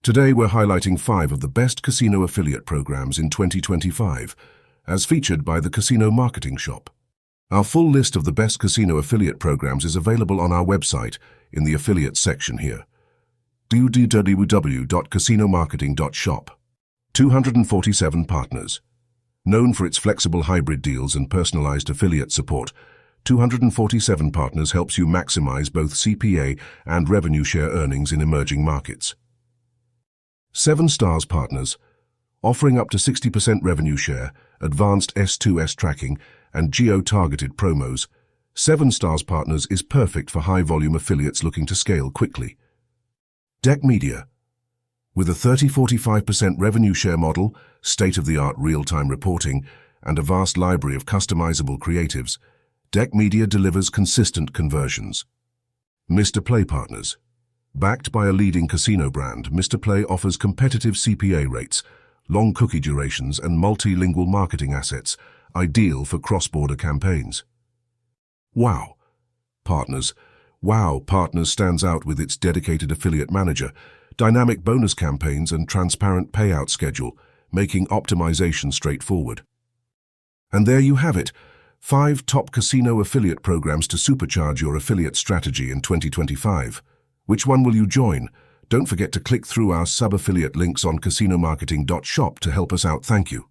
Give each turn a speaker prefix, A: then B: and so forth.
A: Today we're highlighting 5 of the best casino affiliate programs in 2025, as featured by the Casino Marketing Shop. Our full list of the best casino affiliate programs is available on our website in the affiliates section here. www.casinomarketing.shop. 247 partners. Known for its flexible hybrid deals and personalized affiliate support, 247 Partners helps you maximize both CPA and revenue share earnings in emerging markets. 7 Stars Partners, offering up to 60% revenue share, advanced S2S tracking, and geo-targeted promos. 7 Stars Partners is perfect for high-volume affiliates looking to scale quickly. Deck Media. With a 30-45% revenue share model, state-of-the-art real-time reporting, and a vast library of customizable creatives, Deck Media delivers consistent conversions. Mr. Play Partners. Backed by a leading casino brand, Mr. Play offers competitive CPA rates, long cookie durations, and multilingual marketing assets, ideal for cross-border campaigns. Wow Partners. Wow Partners stands out with its dedicated affiliate manager, dynamic bonus campaigns, and transparent payout schedule, making optimization straightforward. And there you have it, 5 top casino affiliate programs to supercharge your affiliate strategy in 2025. Which one will you join? Don't forget to click through our sub-affiliate links on casinomarketing.shop to help us out. Thank you.